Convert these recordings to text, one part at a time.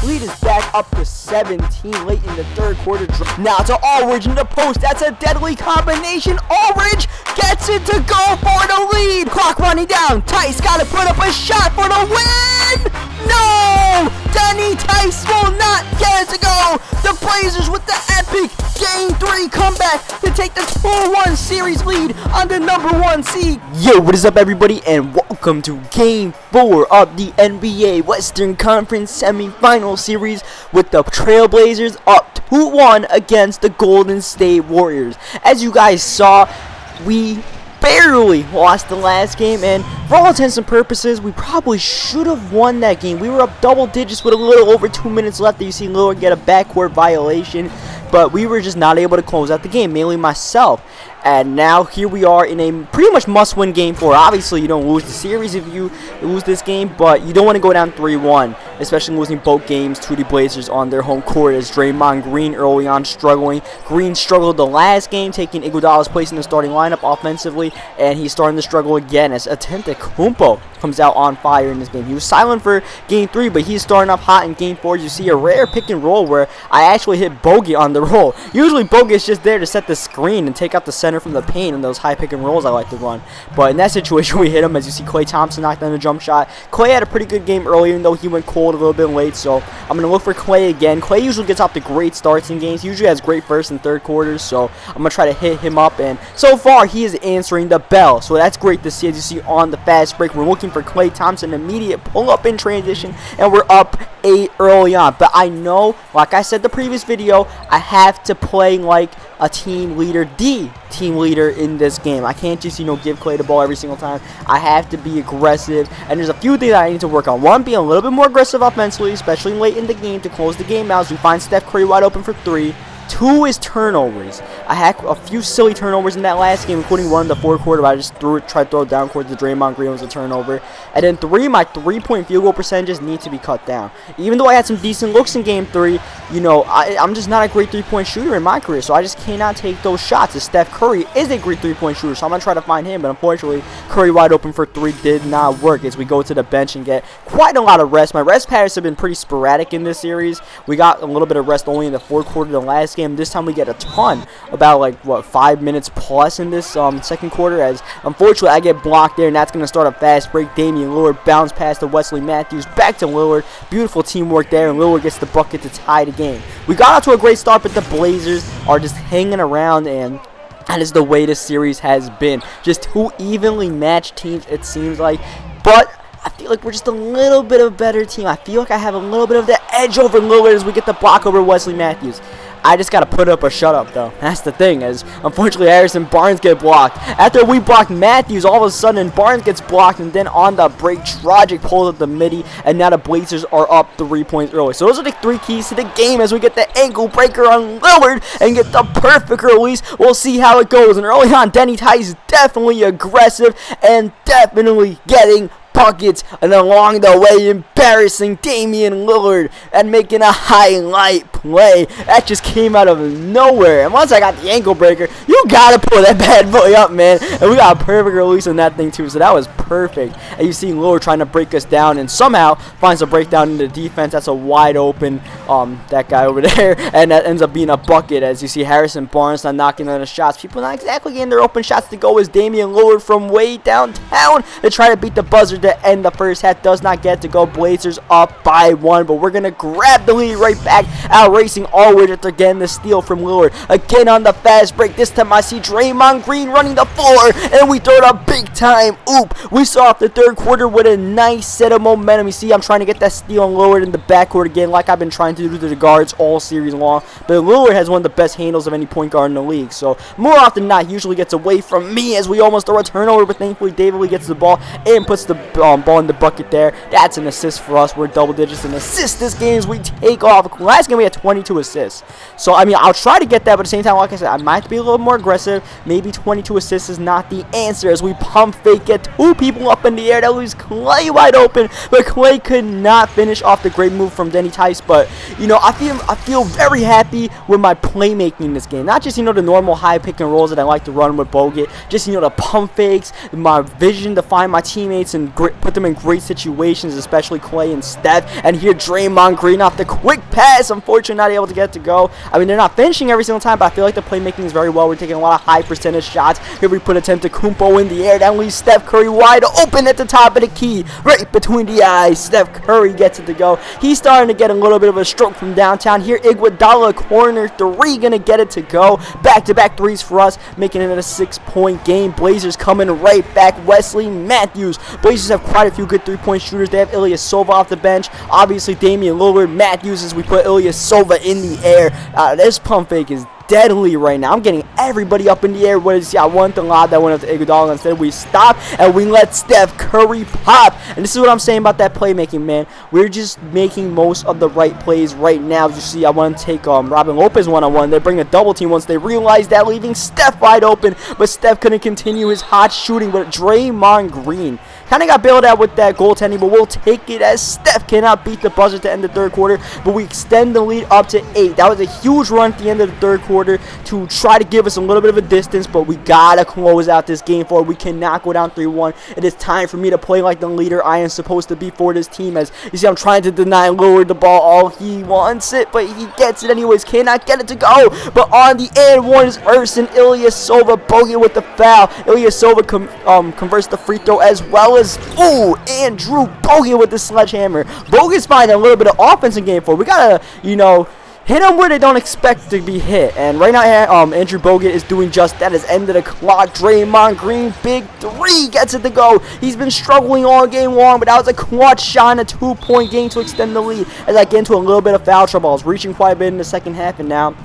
lead is back up to 17 late in the third quarter. Now to Allridge in the post. That's a deadly combination. Allridge gets it to go for the lead. Clock running down. Tice got to put up a shot for the win. No! Danny Tice will not get it to go. The Blazers with the epic Game 3 comeback to take the 2-1 series lead on the #1 seed. Yo, what is up, everybody, and welcome to Game 4 of the NBA Western Conference Semifinal series with the Trailblazers up 2-1 against the Golden State Warriors. As you guys saw, we barely lost the last game, and for all intents and purposes, we probably should have won that game. We were up double digits with a little over 2 minutes left. You see Lillard get a backcourt violation, but we were just not able to close out the game, mainly myself. And now here we are in a pretty much must-win Game 4. Obviously, you don't lose the series if you lose this game, but you don't want to go down 3-1, especially losing both games to the Blazers on their home court, as Draymond Green early on struggling. Green struggled the last game, taking Iguodala's place in the starting lineup offensively, and he's starting to struggle again as Antetokounmpo comes out on fire in this game. He was silent for Game 3, but he's starting up hot in Game 4. You see a rare pick and roll where I actually hit Bogey on the roll. Usually Bogey is just there to set the screen and take out the center from the paint in those high pick and rolls I like to run. But in that situation, we hit him. As you see, Klay Thompson knocked down a jump shot. Klay had a pretty good game early, even though he went cold a little bit late, so I'm going to look for Klay again. Klay usually gets off to great starts in games. He usually has great first and third quarters, so I'm going to try to hit him up, and so far, he is answering the bell, so that's great to see. As you see on the fast break, we're looking for Klay Thompson, immediate pull-up in transition, and we're up 8 early on. But I know, like I said in the previous video, I have to play like a team leader, team leader in this game. I can't just, give Klay the ball every single time. I have to be aggressive, and there's a few things I need to work on. One, being a little bit more aggressive offensively, especially late in the game to close the game out as we find Steph Curry wide open for 3. 2 is turnovers. I had a few silly turnovers in that last game, including one in the fourth quarter, but I just tried to throw it down court to Draymond Green. It was a turnover. And then 3, my 3-point field goal percentages need to be cut down. Even though I had some decent looks in Game 3, I'm just not a great 3-point shooter in my career, so I just cannot take those shots. As Steph Curry is a great 3-point shooter, so I'm going to try to find him, but unfortunately, Curry wide open for 3 did not work as we go to the bench and get quite a lot of rest. My rest patterns have been pretty sporadic in this series. We got a little bit of rest only in the fourth quarter of the last game. This time we get a ton, about 5 minutes plus in this second quarter, as unfortunately I get blocked there, and that's going to start a fast break. Damian Lillard bounce pass to Wesley Matthews, back to Lillard. Beautiful teamwork there, and Lillard gets the bucket to tie the game. We got out to a great start, but the Blazers are just hanging around, and that is the way this series has been. Just 2 evenly matched teams, it seems like, but I feel like we're just a little bit of a better team. I feel like I have a little bit of the edge over Lillard as we get the block over Wesley Matthews. I just got to put up a shut-up, though. That's the thing, as unfortunately Harrison Barnes get blocked. After we blocked Matthews, all of a sudden Barnes gets blocked, and then on the break, Dragic pulls up the midi, and now the Blazers are up 3 points early. So those are the 3 keys to the game as we get the ankle breaker on Lillard and get the perfect release. We'll see how it goes. And early on, Danny Tice is definitely aggressive and definitely getting buckets, and along the way embarrassing Damian Lillard and making a highlight play that just came out of nowhere. And once I got the ankle breaker, you gotta pull that bad boy up, man, and we got a perfect release on that thing too, so that was perfect. And you see Lillard trying to break us down and somehow finds a breakdown in the defense. That's a wide open that guy over there, and that ends up being a bucket. As you see Harrison Barnes not knocking on the shots, people not exactly getting their open shots to go, as Damian Lillard from way downtown to try to beat the buzzer to end the first half does not get to go. Blazers up by 1, but we're gonna grab the lead right back, out racing Allridge after getting the steal from Lillard. Again on the fast break, this time I see Draymond Green running the floor, and we throw it a big time oop. We saw off the third quarter with a nice set of momentum. You see I'm trying to get that steal on Lillard in the backcourt again, like I've been trying to do to the guards all series long, but Lillard has one of the best handles of any point guard in the league, so more often than not he usually gets away from me as we almost throw a turnover, but thankfully David Lee gets the ball and puts the ball in the bucket there. That's an assist for us. We're double digits in assists this game as we take off. Last game we had 22 assists. So, I mean, I'll try to get that, but at the same time, like I said, I might be a little more aggressive. Maybe 22 assists is not the answer as we pump fake, get 2 people up in the air. That leaves Clay wide open, but Clay could not finish off the great move from Denny Tice. But, you know, I feel very happy with my playmaking in this game. Not just, you know, the normal high pick and rolls that I like to run with Bogut. Just, you know, the pump fakes, my vision to find my teammates and put them in great situations, especially Clay and Steph. And here Draymond Green off the quick pass. Unfortunately, not able to get it to go. I mean, they're not finishing every single time, but I feel like the playmaking is very well. We're taking a lot of high percentage shots. Here we put Antetokounmpo in the air. That leaves Steph Curry wide open at the top of the key. Right between the eyes. Steph Curry gets it to go. He's starting to get a little bit of a stroke from downtown. Here, Iguodala, corner 3, gonna get it to go. Back-to-back threes for us, making it a 6-point game. Blazers coming right back. Wesley Matthews. Blazers have quite a few good three-point shooters. They have Ilyasova off the bench. Obviously, Damian Lillard, Matthews as we put Ilyasova in the air. This pump fake is deadly right now. I'm getting everybody up in the air. I want the lob that went up to Iguodala. Instead, we stop and we let Steph Curry pop. And this is what I'm saying about that playmaking, man. We're just making most of the right plays right now. As you see, I want to take Robin Lopez one-on-one. They bring a double team once they realize that, leaving Steph wide open. But Steph couldn't continue his hot shooting. But Draymond Green kind of got bailed out with that goaltending, but we'll take it as Steph cannot beat the buzzer to end the third quarter, but we extend the lead up to 8. That was a huge run at the end of the third quarter to try to give us a little bit of a distance, but we gotta close out this game for it. We cannot go down 3-1. It is time for me to play like the leader I am supposed to be for this team. As you see, I'm trying to deny Lillard the ball. All he wants it, but he gets it anyways. Cannot get it to go, but on the end one is Ersan Ilyasova. Bogut with the foul. Ilyasova converts the free throw as well as Andrew Bogut with the sledgehammer. Bogut's finding a little bit of offense in game 4. We gotta, you know, hit them where they don't expect to be hit. And right now, Andrew Bogut is doing just that. As end of the clock, Draymond Green, big 3, gets it to go. He's been struggling all game long, but that was a clutch shot in a 2-point game to extend the lead. As I get into a little bit of foul trouble, I was reaching quite a bit in the second half, and now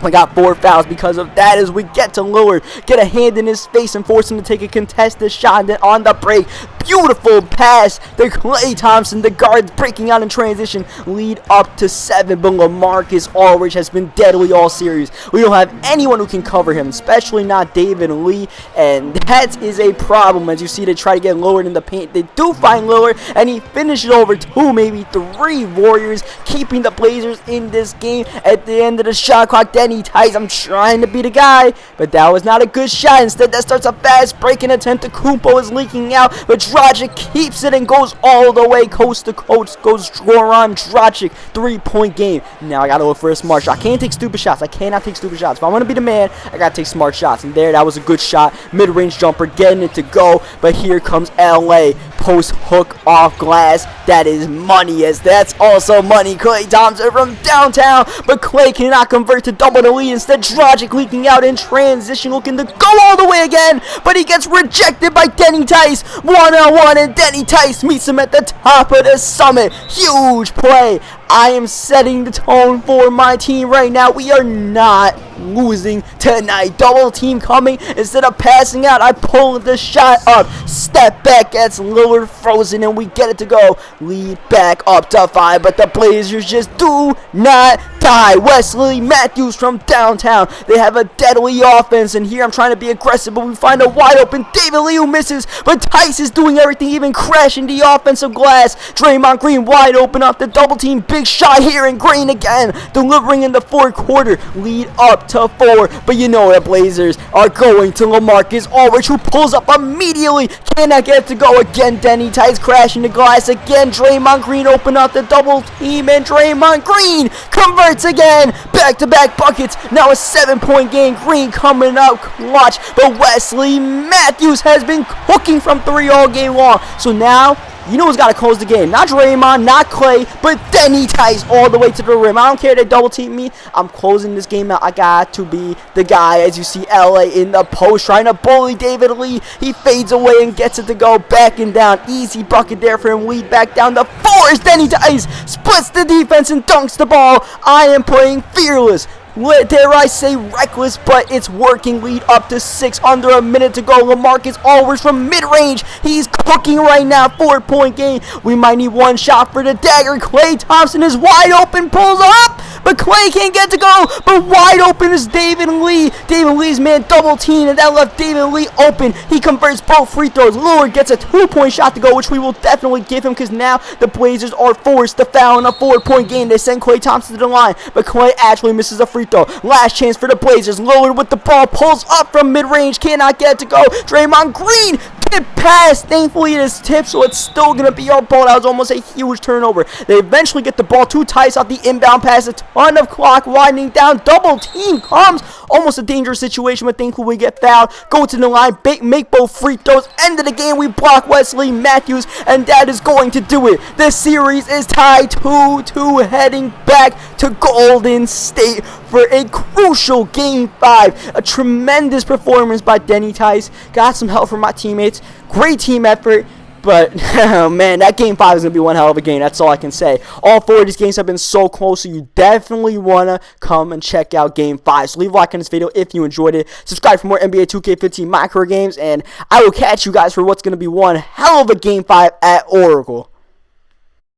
I got 4 fouls because of that. As we get to Lillard, get a hand in his face and force him to take a contested shot. And then on the break, beautiful pass to Klay Thompson. The guards breaking out in transition, lead up to 7. But LaMarcus Aldridge has been deadly all series. We don't have anyone who can cover him, especially not David Lee, and that is a problem. As you see, they try to get Lillard in the paint. They do find Lillard, and he finishes over 2, maybe 3 Warriors, keeping the Blazers in this game. At the end of the shot clock, Denny Tice, I'm trying to be the guy, but that was not a good shot. Instead, that starts a fast breaking attempt. Kumpo is leaking out, but Dragic keeps it and goes all the way coast to coast. Goes Goran Dragic, 3-point game. Now I gotta look for a smart shot. I can't take stupid shots. I cannot take stupid shots. If I want to be the man, I gotta take smart shots. And there, that was a good shot. Mid-range jumper, getting it to go. But here comes LA. Post hook off glass. That is money, as that's also money. Klay Thompson from downtown, but Klay cannot convert to double the lead. Instead, Dragic leaking out in transition, looking to go all the way again, but he gets rejected by Denny Tice. One-on-one, and Denny Tice meets him at the top of the summit. Huge play. I am setting the tone for my team right now. We are not losing tonight. Double team coming. Instead of passing out, I pull the shot up. Step back, gets Lillard frozen, and we get it to go. Lead back up to 5, but the Blazers just do not die. Wesley Matthews from downtown. They have a deadly offense, and here I'm trying to be aggressive, but we find a wide open David Lee who misses, but Tice is doing everything, even crashing the offensive glass. Draymond Green wide open off the double team. Big shot here, and Green again delivering in the fourth quarter. Lead up to 4, but you know the Blazers are going to LaMarcus Aldridge, who pulls up immediately. Cannot get it to go again. Denny Tice crashing the glass again. Draymond Green open up the double team, and Draymond Green converts again. Back-to-back buckets. Now a 7-point game. Green coming out clutch, but Wesley Matthews has been cooking from 3 all game long. So now, you know who's got to close the game. Not Draymond, not Klay, but Denny Tice all the way to the rim. I don't care if they double team me. I'm closing this game out. I got to be the guy. As you see, LA in the post trying to bully David Lee. He fades away and gets it to go. Backing down. Easy bucket there for him. Lead back down to 4 as Denny Tice splits the defense and dunks the ball. I am playing fearless. Dare I say reckless, but it's working. Lead up to 6, under a minute to go. LaMarcus Aldridge from mid-range. He's cooking right now. 4-point game. We might need one shot for the dagger. Klay Thompson is wide open, pulls up, but Clay can't get to go. But wide open is David Lee. David Lee's man double team, and that left David Lee open. He converts both free throws. Lillard gets a 2-point shot to go, which we will definitely give him because now the Blazers are forced to foul in a 4-point game. They send Klay Thompson to the line, but Klay actually misses a free throw. Last chance for the Blazers. Lillard with the ball, pulls up from mid-range, cannot get it to go. Draymond Green, get past. Thankfully it is tipped, so it's still going to be our ball. That was almost a huge turnover. They eventually get the ball to Tice off the inbound pass. A ton of clock winding down. Double team comes. Almost a dangerous situation, but thankfully we get fouled. Go to the line, make both free throws. End of the game, we block Wesley Matthews, and that is going to do it. The series is tied 2-2, heading back to Golden State for a crucial Game 5. A tremendous performance by Denny Tice. Got some help from my teammates. Great team effort. But, oh man, that Game 5 is going to be one hell of a game. That's all I can say. All 4 of these games have been so close, so you definitely want to come and check out Game 5. So leave a like on this video if you enjoyed it. Subscribe for more NBA 2K15 micro games, and I will catch you guys for what's going to be one hell of a Game 5 at Oracle.